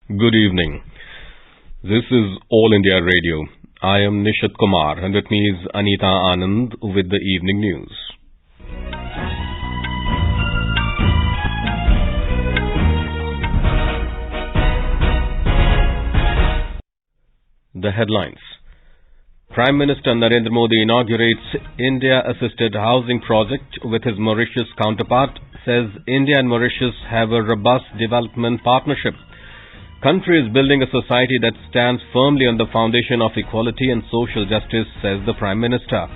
Good evening. This is All India Radio. I am Nishad Kumar and with me is Anita Anand with the evening news. The headlines. Prime Minister Narendra Modi inaugurates India-assisted housing project with his Mauritius counterpart, says India and Mauritius have a robust development partnership. Country is building a society that stands firmly on the foundation of equality and social justice, says the Prime Minister.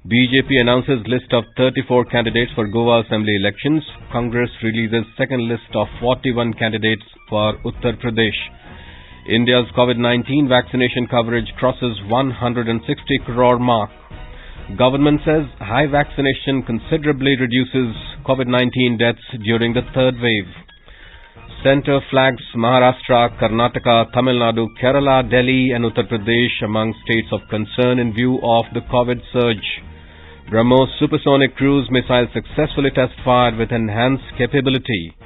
BJP announces list of 34 candidates for Goa Assembly elections. Congress releases second list of 41 candidates for Uttar Pradesh. India's COVID-19 vaccination coverage crosses 160 crore mark. Government says high vaccination considerably reduces COVID-19 deaths during the third wave. Centre flags Maharashtra, Karnataka, Tamil Nadu, Kerala, Delhi and Uttar Pradesh among states of concern in view of the COVID surge. BrahMos supersonic cruise missile successfully test-fired with enhanced capability.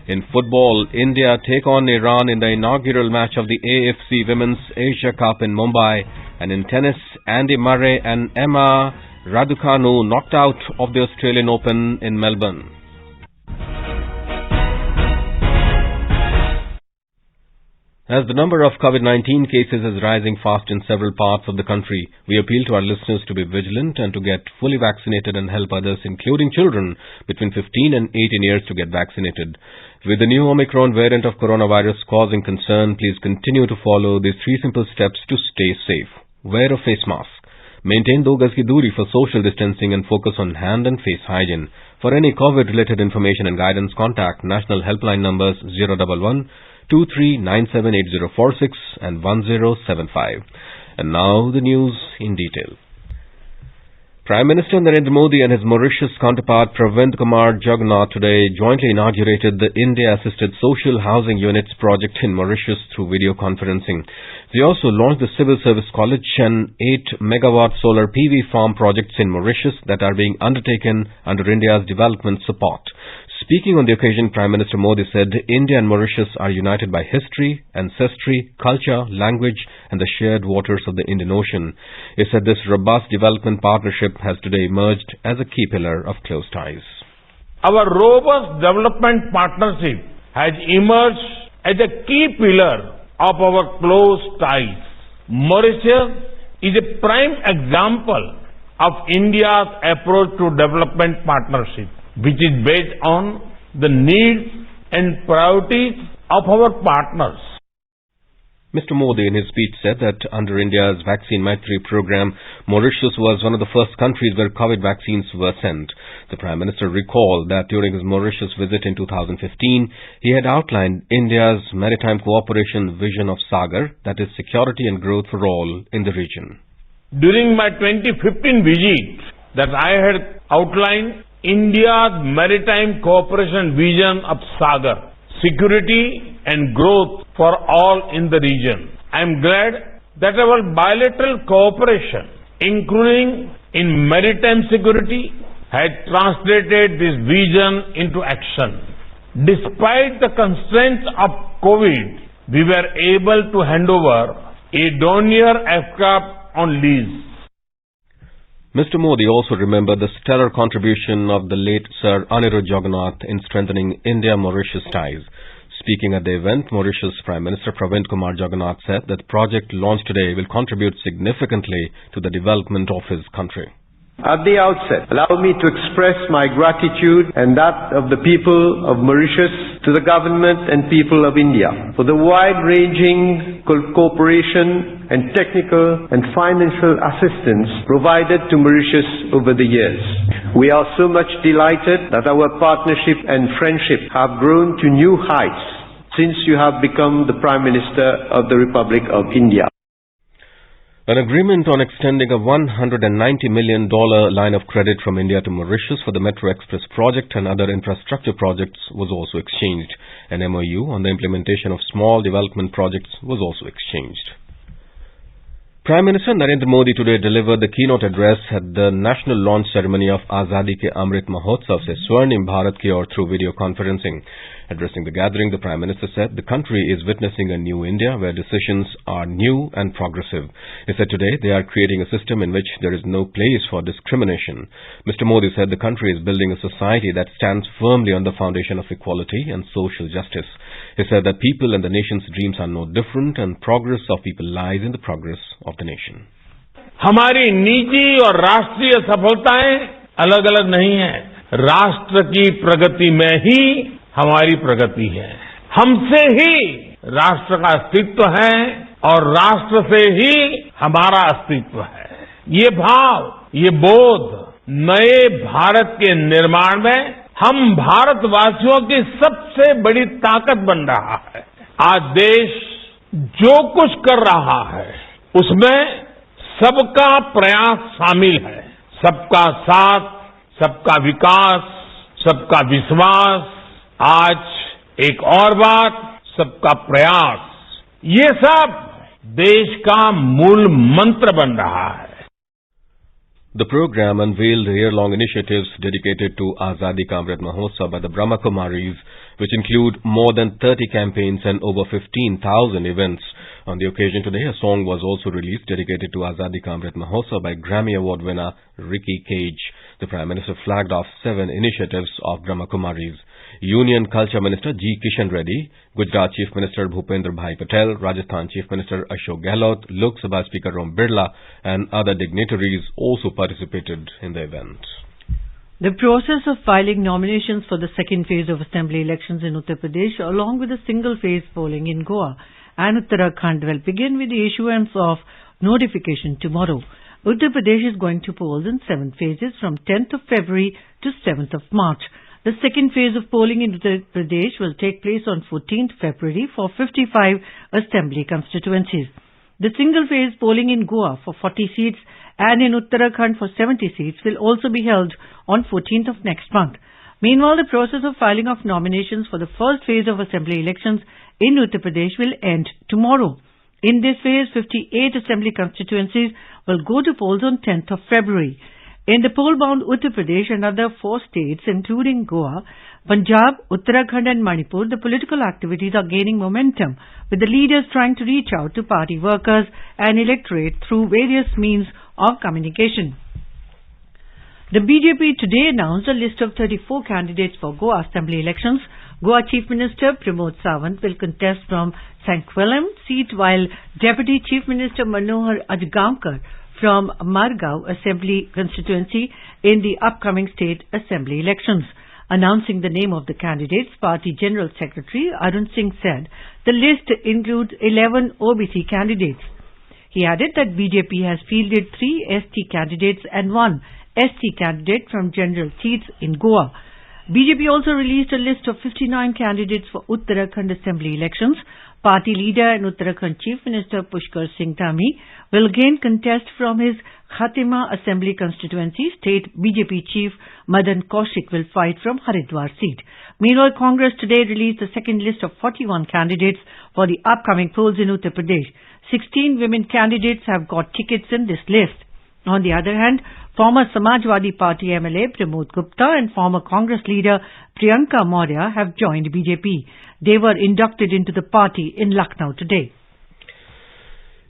In football, India take on Iran in the inaugural match of the AFC Women's Asia Cup in Mumbai. And in tennis, Andy Murray and Emma Raducanu knocked out of the Australian Open in Melbourne. As the number of COVID-19 cases is rising fast in several parts of the country, we appeal to our listeners to be vigilant and to get fully vaccinated and help others, including children between 15 and 18 years, to get vaccinated. With the new Omicron variant of coronavirus causing concern, please continue to follow these three simple steps to stay safe. Wear a face mask. Maintain 2 gaz ki duri for social distancing and focus on hand and face hygiene. For any COVID-related information and guidance, contact national helpline numbers 011 23978046 and 1075. And now the news in detail. Prime Minister Narendra Modi and his Mauritius counterpart Pravind Kumar Jugnauth today jointly inaugurated the India-assisted social housing units project in Mauritius through video conferencing. They also launched the Civil Service College and 8-megawatt solar PV farm projects in Mauritius that are being undertaken under India's development support. Speaking on the occasion, Prime Minister Modi said India and Mauritius are united by history, ancestry, culture, language and the shared waters of the Indian Ocean. He said this robust development partnership has today emerged as a key pillar of close ties. Our robust development partnership has emerged as a key pillar of our close ties. Mauritius is a prime example of India's approach to development partnership, which is based on the needs and priorities of our partners. Mr. Modi in his speech said that under India's Vaccine Maitri program, Mauritius was one of the first countries where COVID vaccines were sent. The Prime Minister recalled that during his Mauritius visit in 2015, he had outlined India's maritime cooperation vision of Sagar, that is security and growth for all in the region. During my 2015 visit, that I had outlined India's maritime cooperation vision of Sagar, security and growth for all in the region. I am glad that our bilateral cooperation, including in maritime security, had translated this vision into action. Despite the constraints of COVID, we were able to hand over a Dornier aircraft on lease. Mr. Modi also remembered the stellar contribution of the late Sir Anirudh Jugnauth in strengthening India-Mauritius ties. Speaking at the event, Mauritius Prime Minister Pravind Kumar Jugnauth said that the project launched today will contribute significantly to the development of his country. At the outset, allow me to express my gratitude and that of the people of Mauritius to the government and people of India for the wide-ranging cooperation and technical and financial assistance provided to Mauritius over the years. We are so much delighted that our partnership and friendship have grown to new heights since you have become the Prime Minister of the Republic of India. An agreement on extending a $190 million line of credit from India to Mauritius for the Metro Express project and other infrastructure projects was also exchanged. An MOU on the implementation of small development projects was also exchanged. Prime Minister Narendra Modi today delivered the keynote address at the national launch ceremony of Azadi Ke Amrit Mahotsav se Swarnim Bharat ki Aur through video conferencing. Addressing the gathering, the Prime Minister said the country is witnessing a new India where decisions are new and progressive. He said today they are creating a system in which there is no place for discrimination. Mr. Modi said the country is building a society that stands firmly on the foundation of equality and social justice. He said that people and the nation's dreams are no different and progress of people lies in the progress of the nation. हमारी निजी और राष्ट्रीय सफलताएं अलग अलग नहीं है। राष्ट्र की प्रगति में ही हमारी प्रगति है। हमसे ही राष्ट्र का अस्तित्व है और राष्ट्र से ही हमारा अस्तित्व है। ये भाव, ये बोध नए भारत के निर्माण में हम भारतवासियों की सबसे बड़ी ताकत बन रहा है। आज देश जो कुछ कर रहा है उसमें सबका प्रयास शामिल है। सबका साथ, सबका विकास, सबका विश्वास, आज एक और बात, सबका प्रयास, ये सब देश का मूल मंत्र बन रहा है। The program unveiled year-long initiatives dedicated to Azadi Ka Amrit Mahotsav by the Brahma Kumaris, which include more than 30 campaigns and over 15,000 events. On the occasion today, a song was also released dedicated to Azadi Ka Amrit Mahotsav by Grammy Award winner Ricky Cage. The Prime Minister flagged off 7 initiatives of Brahma Kumaris. Union Culture Minister G. Kishan Reddy, Gujarat Chief Minister Bhupendra Bhai Patel, Rajasthan Chief Minister Ashok Gehlot, Lok Sabha Speaker Om Birla and other dignitaries also participated in the event. The process of filing nominations for the second phase of assembly elections in Uttar Pradesh along with the single phase polling in Goa and Uttarakhand will begin with the issuance of notification tomorrow. Uttar Pradesh is going to polls in 7 phases from 10th of February to 7th of March. The second phase of polling in Uttar Pradesh will take place on 14th February for 55 assembly constituencies. The single phase polling in Goa for 40 seats and in Uttarakhand for 70 seats will also be held on 14th of next month. Meanwhile, the process of filing of nominations for the first phase of assembly elections in Uttar Pradesh will end tomorrow. In this phase, 58 assembly constituencies will go to polls on 10th of February. In the poll-bound Uttar Pradesh and other 4 states, including Goa, Punjab, Uttarakhand and Manipur, the political activities are gaining momentum, with the leaders trying to reach out to party workers and electorate through various means of communication. The BJP today announced a list of 34 candidates for Goa Assembly elections. Goa Chief Minister Pramod Sawant will contest from Sanquellam seat, while Deputy Chief Minister Manohar Ajgaonkar from Margao Assembly constituency in the upcoming state assembly elections. Announcing the name of the candidates, Party General Secretary Arun Singh said the list includes 11 OBC candidates. He added that BJP has fielded 3 ST candidates and 1 ST candidate from general seats in Goa. BJP also released a list of 59 candidates for Uttarakhand Assembly elections. Party leader and Uttarakhand Chief Minister Pushkar Singh Dhami will again contest from his Khatima Assembly constituency. State BJP Chief Madan Kaushik will fight from Haridwar seat. Meanwhile, Congress today released the second list of 41 candidates for the upcoming polls in Uttar Pradesh. 16 women candidates have got tickets in this list. On the other hand, former Samajwadi Party MLA Pramod Gupta and former Congress leader Priyanka Maurya have joined BJP. They were inducted into the party in Lucknow today.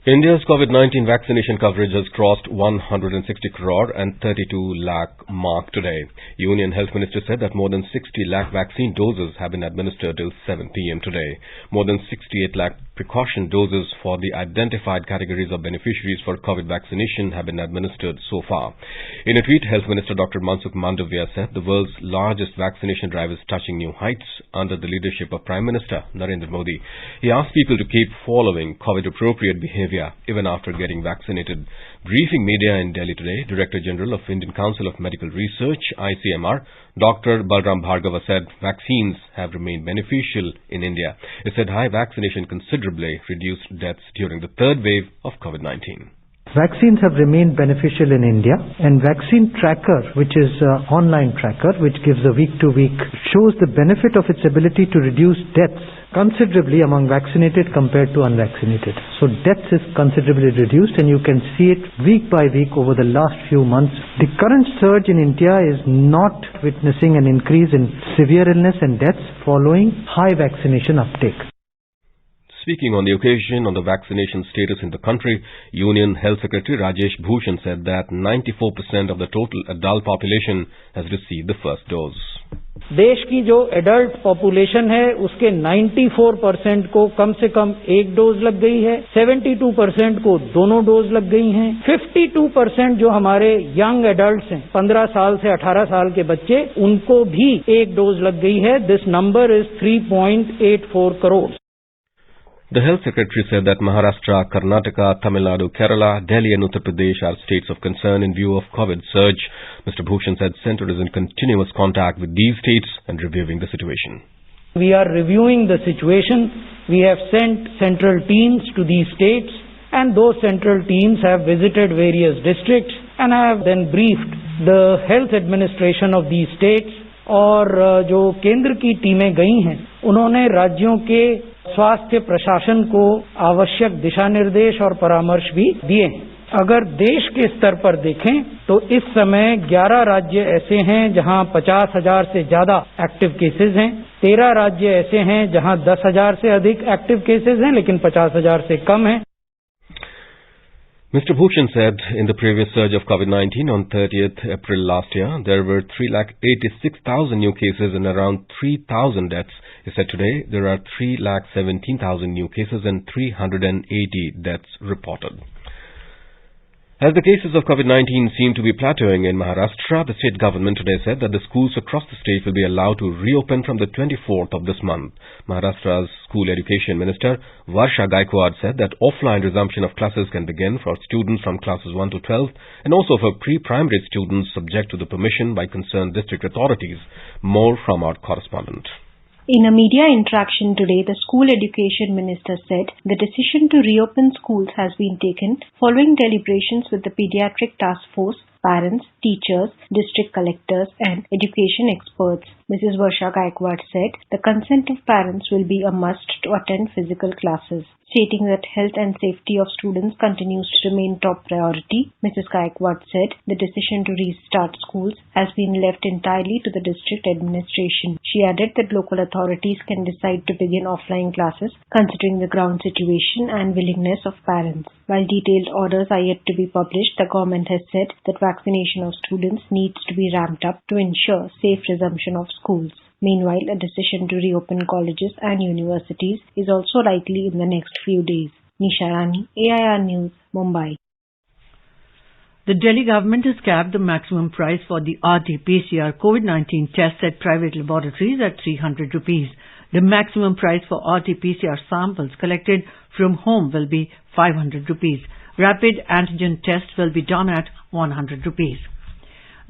India's COVID-19 vaccination coverage has crossed 160 crore and 32 lakh mark today. Union Health Minister said that more than 60 lakh vaccine doses have been administered till 7 p.m. today. More than 68 lakh precaution doses for the identified categories of beneficiaries for COVID vaccination have been administered so far. In a tweet, Health Minister Dr. Mansukh Mandavia said the world's largest vaccination drive is touching new heights under the leadership of Prime Minister Narendra Modi. He asked people to keep following COVID-appropriate behavior even after getting vaccinated. Briefing media in Delhi today, Director General of Indian Council of Medical Research, ICMR, Dr. Balram Bhargava said vaccines have remained beneficial in India. He said high vaccination considerably reduced deaths during the third wave of COVID-19. Vaccines have remained beneficial in India, and Vaccine Tracker, which is an online tracker which gives a week-to-week, shows the benefit of its ability to reduce deaths considerably among vaccinated compared to unvaccinated. So deaths is considerably reduced, and you can see it week by week over the last few months. The current surge in India is not witnessing an increase in severe illness and deaths following high vaccination uptake. Speaking on the occasion on the vaccination status in the country, Union Health Secretary Rajesh Bhushan said that 94% of the total adult population has received the first dose. देश की जो adult population है उसके 94% को कम से कम एक dose लग गई है, 72% को दोनों डोज लग गई हैं, 52% जो हमारे यंग एडल्ट्स हैं 15 साल से 18 साल के बच्चे, उनको भी एक डोज लग गई है. This number is 3.84 crore. The Health Secretary said that Maharashtra, Karnataka, Tamil Nadu, Kerala, Delhi and Uttar Pradesh are states of concern in view of COVID surge. Mr. Bhushan said Centre is in continuous contact with these states and reviewing the situation. We are reviewing the situation. We have sent central teams to these states, and those central teams have visited various districts and have then briefed the health administration of these states. और जो केंद्र की टीमें गई हैं उन्होंने राज्यों के स्वास्थ्य प्रशासन को आवश्यक दिशा निर्देश और परामर्श भी दिए हैं. अगर देश के स्तर पर देखें तो इस समय 11 राज्य ऐसे हैं जहां 50,000 से ज्यादा एक्टिव केसेस हैं, 13 राज्य ऐसे हैं जहां 10,000 से अधिक एक्टिव केसेस हैं लेकिन 50,000 से कम हैं. Mr. Bhushan said in the previous surge of COVID-19 on 30th April last year, there were 3,86,000 new cases and around 3,000 deaths. He said today there are 3,17,000 new cases and 380 deaths reported. As the cases of COVID-19 seem to be plateauing in Maharashtra, the state government today said that the schools across the state will be allowed to reopen from the 24th of this month. Maharashtra's School Education Minister Varsha Gaikwad said that offline resumption of classes can begin for students from classes 1 to 12 and also for pre-primary students subject to the permission by concerned district authorities. More from our correspondent. In a media interaction today, the School Education Minister said the decision to reopen schools has been taken following deliberations with the Pediatric Task Force, parents, teachers, district collectors and education experts. Mrs. Varsha Gaikwad said the consent of parents will be a must to attend physical classes. Stating that health and safety of students continues to remain top priority, Mrs. Gaikwad said the decision to restart schools has been left entirely to the district administration. She added that local authorities can decide to begin offline classes considering the ground situation and willingness of parents. While detailed orders are yet to be published, the government has said that vaccination of students needs to be ramped up to ensure safe resumption of schools. Meanwhile, a decision to reopen colleges and universities is also likely in the next few days. Nisha Rani, AIR News, Mumbai. The Delhi government has capped the maximum price for the RT-PCR COVID-19 tests at private laboratories at 300 rupees. The maximum price for RT-PCR samples collected from home will be 500 rupees. Rapid antigen tests will be done at 100 rupees.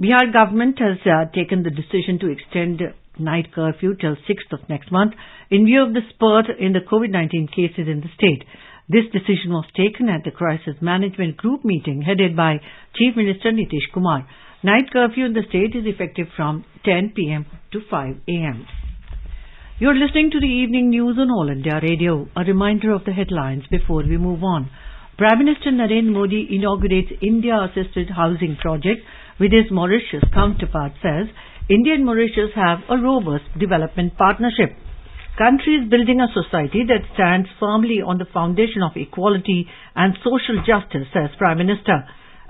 Bihar government has taken the decision to extend night curfew till 6th of next month in view of the spurt in the COVID-19 cases in the state. This decision was taken at the Crisis Management Group meeting headed by Chief Minister Nitish Kumar. Night curfew in the state is effective from 10 p.m. to 5 a.m. You're listening to the evening news on All India Radio. A reminder of the headlines before we move on. Prime Minister Narendra Modi inaugurates India-assisted housing project with his Mauritius counterpart, says India and Mauritius have a robust development partnership. Country is building a society that stands firmly on the foundation of equality and social justice, says Prime Minister.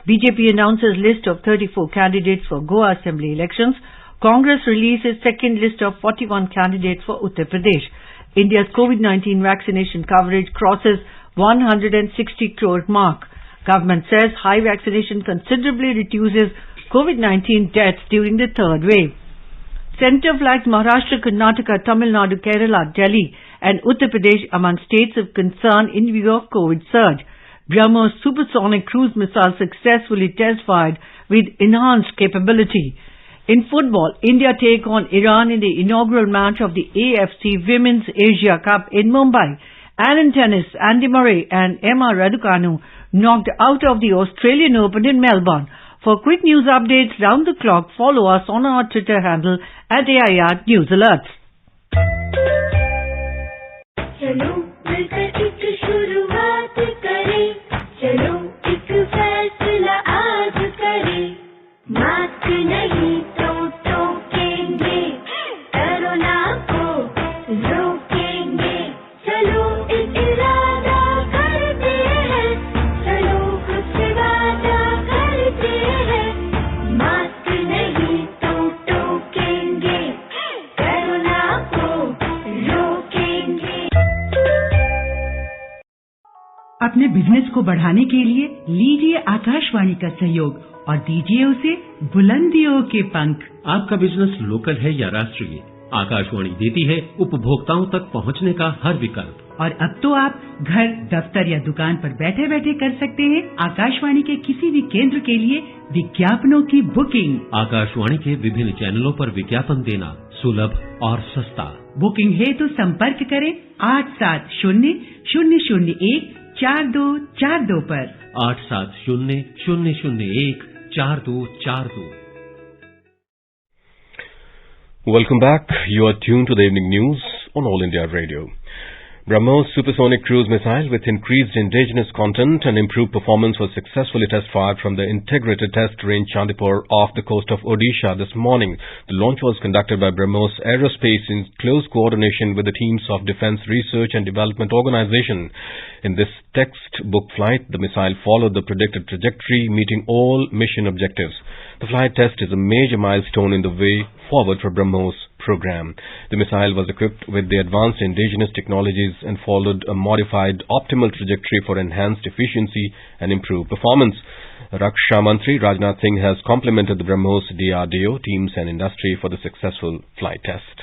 BJP announces list of 34 candidates for Goa Assembly elections. Congress releases second list of 41 candidates for Uttar Pradesh. India's COVID-19 vaccination coverage crosses 160 crore mark. Government says high vaccination considerably reduces COVID-19 deaths during the third wave. Centre flags Maharashtra, Karnataka, Tamil Nadu, Kerala, Delhi and Uttar Pradesh among states of concern in view of COVID surge. BrahMos supersonic cruise missile successfully test fired with enhanced capability. In football, India take on Iran in the inaugural match of the AFC Women's Asia Cup in Mumbai. And in tennis, Andy Murray and Emma Raducanu knocked out of the Australian Open in Melbourne. For quick news updates round the clock, follow us on our Twitter handle @AIR News Alerts. चलो मिलकर एक शुरुआत करें, चलो एक फैसला आज करें, मास्क नहीं तो टोकेंगे, कोरोना को रोकेंगे, चलो एक इरादा करते हैं, चलो कुछ वादा करते हैं, मास्क नहीं तो टोकेंगे, कोरोना को रोकेंगे। अपने बिजनेस को बढ़ाने के लिए लीजिए आकाशवाणी का सहयोग और दीजिए उसे बुलंदियों के पंख। आपका बिजनेस लोकल है या राष्ट्रीय, आकाशवाणी देती है उपभोक्ताओं तक पहुंचने का हर विकल्प। और अब तो आप घर, दफ्तर या दुकान पर बैठे बैठे कर सकते हैं आकाशवाणी के किसी भी केंद्र के लिए विज्ञापनों की बुकिंग। आकाशवाणी के विभिन्न चैनलों पर विज्ञापन देना सुलभ और सस्ता। बुकिंग है तो संपर्क करें 8700014242 पर। 8700014242। Welcome back. You are tuned to the evening news on All India Radio. BrahMos supersonic cruise missile with increased indigenous content and improved performance was successfully test-fired from the integrated test range Chandipur off the coast of Odisha this morning. The launch was conducted by BrahMos Aerospace in close coordination with the teams of Defence Research and Development Organisation. In this textbook flight, the missile followed the predicted trajectory, meeting all mission objectives. The flight test is a major milestone in the way forward for BrahMos program. The missile was equipped with the advanced indigenous technologies and followed a modified optimal trajectory for enhanced efficiency and improved performance. Raksha Mantri Rajnath Singh has complimented the BrahMos DRDO teams and industry for the successful flight test.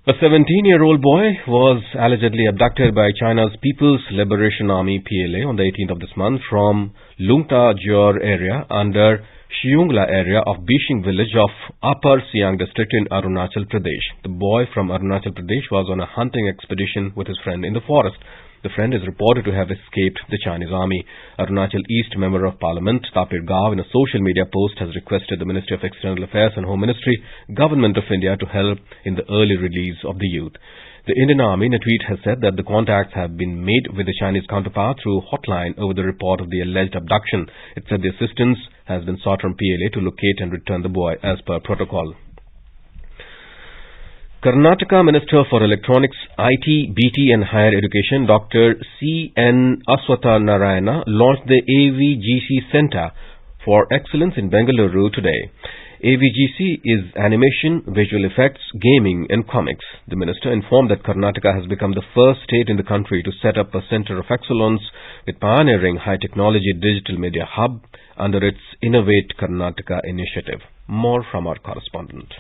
A 17-year-old boy was allegedly abducted by China's People's Liberation Army PLA on the 18th of this month from Lungta Jor area under Shiungla area of Bishing village of Upper Siang district in Arunachal Pradesh. The boy from Arunachal Pradesh was on a hunting expedition with his friend in the forest. The friend is reported to have escaped the Chinese army. Arunachal East Member of Parliament Tapir Gao in a social media post has requested the Ministry of External Affairs and Home Ministry, Government of India to help in the early release of the youth. The Indian Army in a tweet has said that the contacts have been made with the Chinese counterpart through hotline over the report of the alleged abduction. It said the assistance has been sought from PLA to locate and return the boy as per protocol. Karnataka Minister for Electronics, IT, BT and Higher Education, Dr. C.N. Aswatha Narayana, launched the AVGC Centre for Excellence in Bengaluru today. AVGC is animation, visual effects, gaming and comics. The minister informed that Karnataka has become the first state in the country to set up a centre of excellence with pioneering high-technology digital media hub under its Innovate Karnataka initiative. More from our correspondent.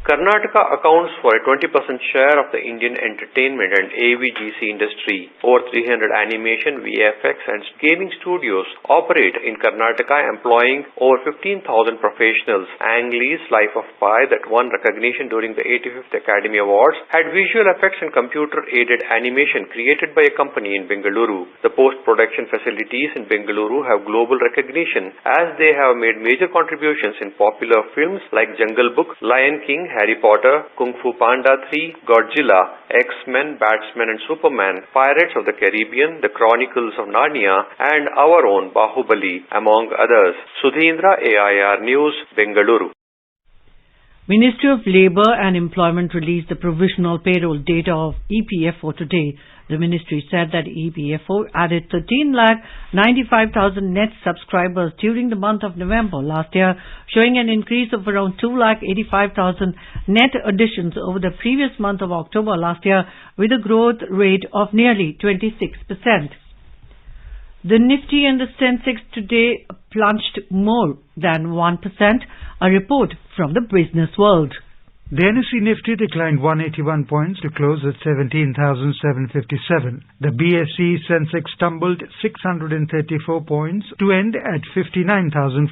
Karnataka accounts for a 20% share of the Indian entertainment and AVGC industry. Over 300 animation, VFX and gaming studios operate in Karnataka, employing over 15,000 professionals. Ang Lee's Life of Pi, that won recognition during the 85th Academy Awards, had visual effects and computer-aided animation created by a company in Bengaluru. The post-production facilities in Bengaluru have global recognition as they have made major contributions in popular films like Jungle Book, Lion King, Harry Potter, Kung Fu Panda 3, Godzilla, X-Men, Batman and Superman, Pirates of the Caribbean, The Chronicles of Narnia and our own Bahubali, among others. Sudhindra, AIR News, Bengaluru. Ministry of Labour and Employment released the provisional payroll data of EPFO today. The ministry said that EPFO added 13,95,000 net subscribers during the month of November last year, showing an increase of around 2,85,000 net additions over the previous month of October last year, with a growth rate of nearly 26%. The Nifty and the Sensex today plunged more than 1%, a report from the Business World. The NSE Nifty declined 181 points to close at 17,757. The BSE Sensex tumbled 634 points to end at 59,465.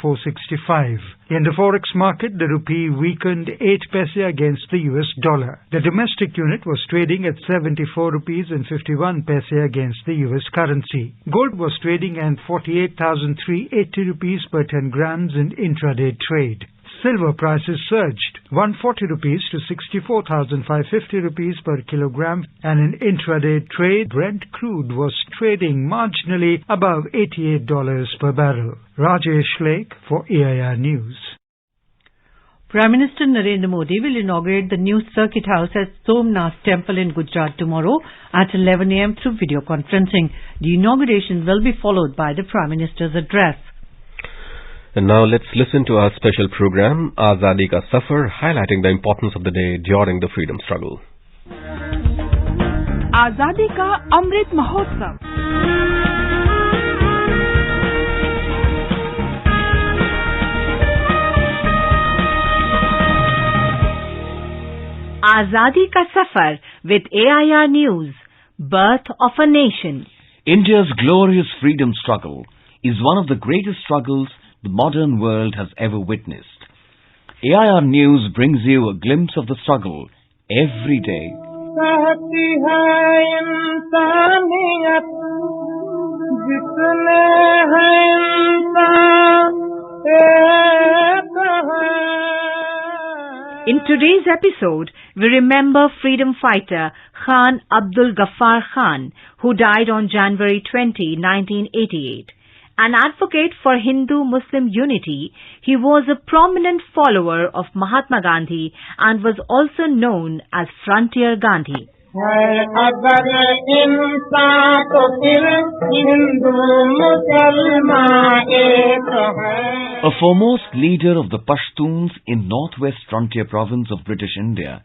In the forex market, the rupee weakened 8 paise against the US dollar. The domestic unit was trading at 74 rupees and 51 paise against the US currency. Gold was trading at 48,380 rupees per 10 grams in intraday trade. Silver prices surged 140 rupees to 64,550 rupees per kilogram, and in intraday trade, Brent crude was trading marginally above $88 per barrel. Rajesh Lake for AIR News. Prime Minister Narendra Modi will inaugurate the new Circuit House at Somnath Temple in Gujarat tomorrow at 11 a.m. through video conferencing. The inauguration will be followed by the Prime Minister's address. And now let's listen to our special program, Azadi Ka Safar, highlighting the importance of the day during the freedom struggle. Azadi Ka Amrit Mahotsav. Azadi Ka Safar with AIR News, Birth of a Nation. India's glorious freedom struggle is one of the greatest struggles the modern world has ever witnessed. AIR News brings you a glimpse of the struggle every day. In today's episode, we remember freedom fighter Khan Abdul Ghaffar Khan, who died on January 20, 1988. An advocate for Hindu-Muslim unity, he was a prominent follower of Mahatma Gandhi and was also known as Frontier Gandhi. A foremost leader of the Pashtuns in northwest frontier province of British India,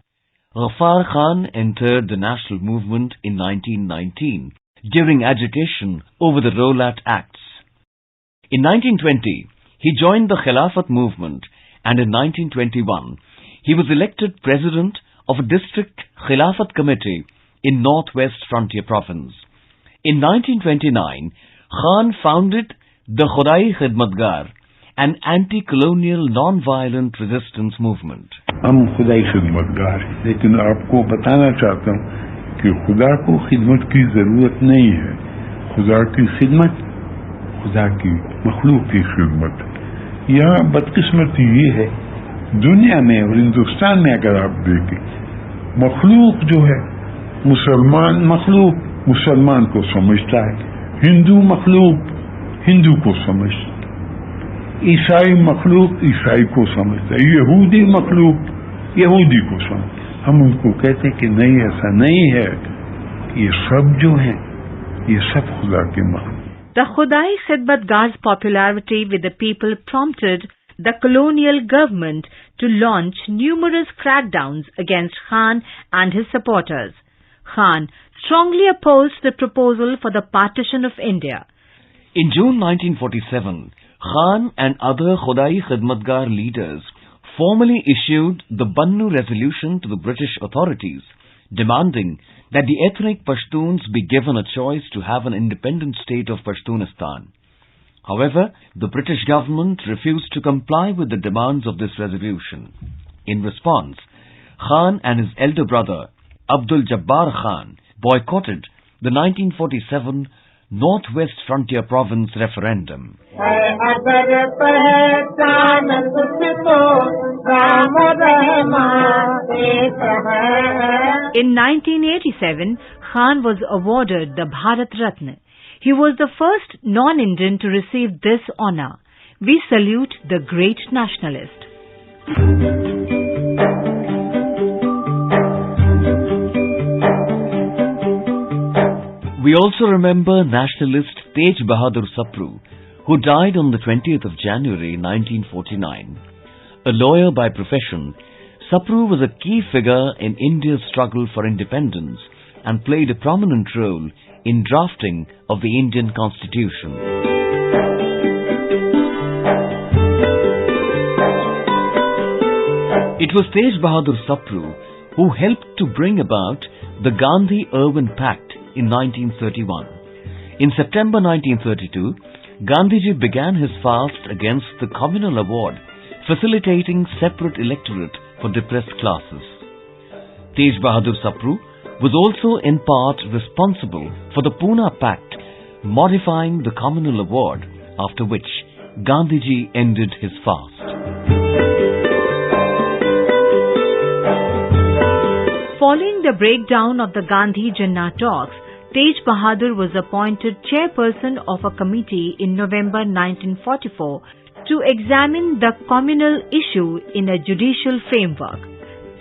Ghaffar Khan entered the national movement in 1919 during agitation over the Rowlatt Acts. In 1920, he joined the Khilafat movement, and in 1921, he was elected president of a district Khilafat committee in northwest frontier province. In 1929, Khan founded the Khudai Khidmatgar, an anti-colonial non-violent resistance movement. हम खुदाई खिदमतगार हैं, लेकिन आपको बताना चाहता हूँ कि खुदा को खिदमत की जरूरत नहीं है. खुदा की खिदमत खुदा की मखलूक की खिदमत. यहाँ बदकिस्मती ये है, दुनिया में और हिंदुस्तान में अगर आप देखें, मखलूक जो है मुसलमान मखलूक मुसलमान को समझता है, हिंदू मखलूक हिंदू को समझता है, ईसाई मखलूक ईसाई को समझता है, यहूदी मखलूक यहूदी को समझता है. हम उनको कहते कि नहीं, ऐसा नहीं है, ये सब जो है ये सब खुदा के मखलूक. The Khudai Khidmatgar's popularity with the people prompted the colonial government to launch numerous crackdowns against Khan and his supporters. Khan strongly opposed the proposal for the partition of India. In June 1947, Khan and other Khudai Khidmatgar leaders formally issued the Bannu Resolution to the British authorities, demanding that the ethnic Pashtuns be given a choice to have an independent state of Pashtunistan. However, the British government refused to comply with the demands of this resolution. In response, Khan and his elder brother, Abdul Jabbar Khan, boycotted the 1947 Northwest Frontier Province referendum. In 1987, Khan was awarded the Bharat Ratna. He was the first non-Indian to receive this honor. We salute the great nationalist. We also remember nationalist Tej Bahadur Sapru, who died on the 20th of January 1949. A lawyer by profession, Sapru was a key figure in India's struggle for independence and played a prominent role in drafting of the Indian Constitution. It was Tej Bahadur Sapru who helped to bring about the Gandhi-Irwin Pact in 1931. In September 1932, Gandhiji began his fast against the communal award, facilitating separate electorate for depressed classes. Tej Bahadur Sapru was also in part responsible for the Pune Pact, modifying the communal award, after which Gandhiji ended his fast. Following the breakdown of the Gandhi Jinnah talks, Tej Bahadur was appointed chairperson of a committee in November 1944 to examine the communal issue in a judicial framework.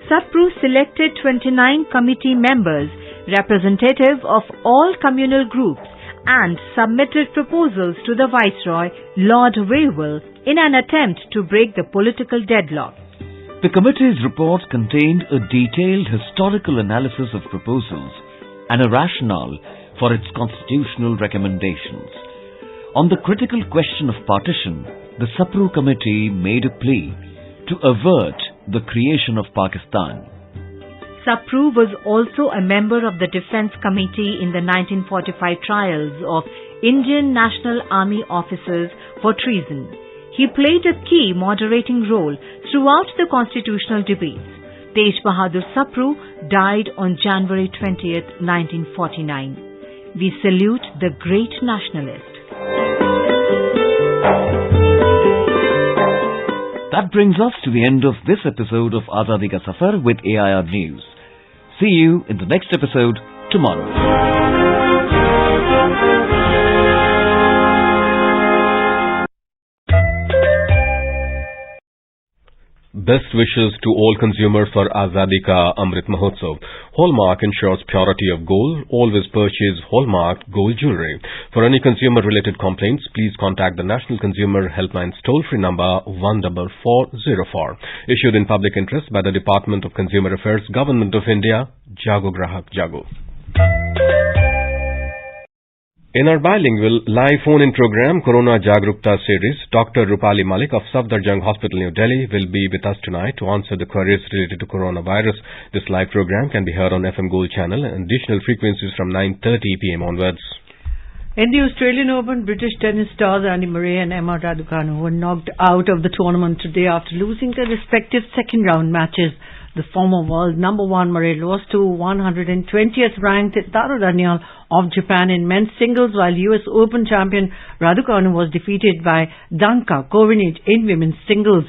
Sapru selected 29 committee members, representative of all communal groups, and submitted proposals to the Viceroy, Lord Wavell, in an attempt to break the political deadlock. The committee's report contained a detailed historical analysis of proposals and a rationale for its constitutional recommendations. On the critical question of partition, the Sapru committee made a plea to avert the creation of Pakistan. Sapru was also a member of the Defence Committee in the 1945 trials of Indian National Army officers for treason. He played a key moderating role throughout the constitutional debates. Tej Bahadur Sapru died on January 20th, 1949. We salute the great nationalist. That brings us to the end of this episode of Azadi Ka Safar with AIR News. See you in the next episode tomorrow. Best wishes to all consumers for Azadi Ka Amrit Mahotsav. Hallmark ensures purity of gold. Always purchase Hallmark gold jewelry. For any consumer-related complaints, please contact the National Consumer Helpline's toll-free number 14404. Issued in public interest by the Department of Consumer Affairs, Government of India. Jago Grahak Jago. In our bilingual live phone-in program, Corona Jagrukta series, Dr. Rupali Malik of Safdarjung Hospital, New Delhi, will be with us tonight to answer the queries related to coronavirus. This live program can be heard on FM Gold channel and additional frequencies from 9:30 p.m. onwards. In the Australian Open, British tennis stars Andy Murray and Emma Raducanu were knocked out of the tournament today after losing their respective second-round matches. The former world number one Murray lost to 120th ranked Taro Daniel of Japan in men's singles, while US Open champion Raducanu was defeated by Danka Kovinic in women's singles.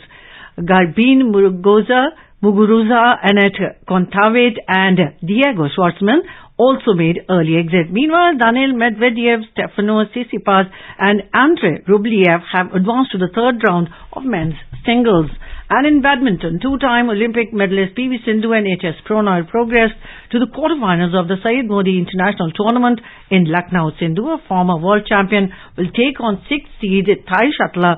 Garbine Muguruza, Annette Kontaveit and Diego Schwartzman also made early exit. Meanwhile, Daniil Medvedev, Stefanos Tsitsipas and Andrei Rublev have advanced to the third round of men's singles. And in badminton, two-time Olympic medalist PV Sindhu and HS Prannoy progressed to the quarterfinals of the Syed Modi International Tournament in Lucknow. Sindhu, a former world champion, will take on 6th seed Thai shuttler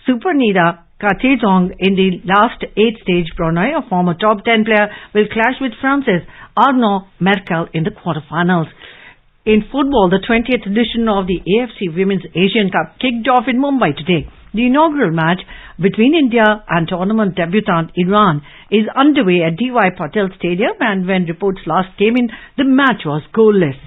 Supernida Katejong in the last 8-stage. Prannoy, a former top 10 player, will clash with France's Arnaud Merkel in the quarterfinals. In football, the 20th edition of the AFC Women's Asian Cup kicked off in Mumbai today. The inaugural match between India and tournament debutant Iran is underway at D.Y. Patel Stadium, and when reports last came in, the match was goalless.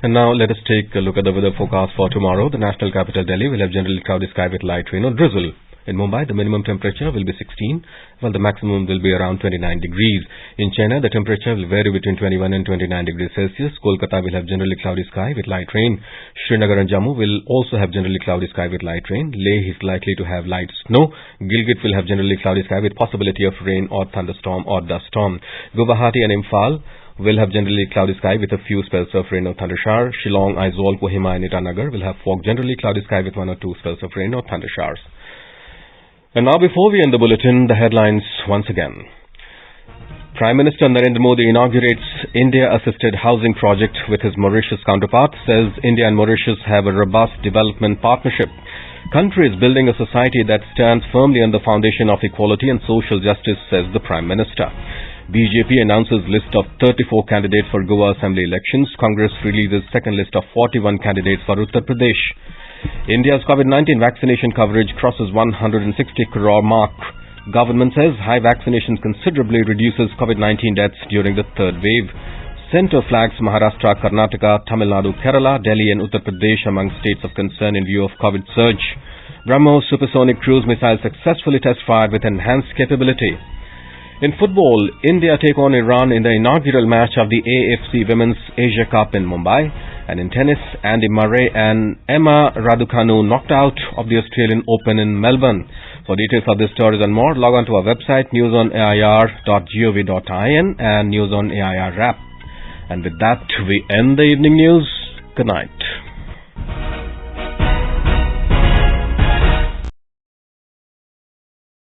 And now let us take a look at the weather forecast for tomorrow. The national capital Delhi will have generally cloudy sky with light rain or drizzle. In Mumbai, the minimum temperature will be 16, while the maximum will be around 29 degrees. In Chennai, the temperature will vary between 21 and 29 degrees Celsius. Kolkata will have generally cloudy sky with light rain. Srinagar and Jammu will also have generally cloudy sky with light rain. Leh is likely to have light snow. Gilgit will have generally cloudy sky with possibility of rain or thunderstorm or dust storm. Guwahati and Imphal will have generally cloudy sky with a few spells of rain or thunder shower. Shillong, Aizawl, Kohima and Itanagar will have fog, generally cloudy sky with 1 or 2 spells of rain or thunder showers. And now, before we end the bulletin, the headlines once again. Prime Minister Narendra Modi inaugurates India-assisted housing project with his Mauritius counterpart, says India and Mauritius have a robust development partnership. Country is building a society that stands firmly on the foundation of equality and social justice, says the Prime Minister. BJP announces list of 34 candidates for Goa Assembly elections. Congress releases second list of 41 candidates for Uttar Pradesh. India's COVID-19 vaccination coverage crosses 160 crore mark. Government says high vaccination considerably reduces COVID-19 deaths during the third wave. Centre flags Maharashtra, Karnataka, Tamil Nadu, Kerala, Delhi and Uttar Pradesh among states of concern in view of COVID surge. BrahMos supersonic cruise missile successfully test-fired with enhanced capability. In football, India take on Iran in the inaugural match of the AFC Women's Asia Cup in Mumbai. And in tennis, Andy Murray and Emma Raducanu knocked out of the Australian Open in Melbourne. For details of these stories and more, log on to our website newsonair.gov.in and News on AIR app. And with that, we end the evening news. Good night.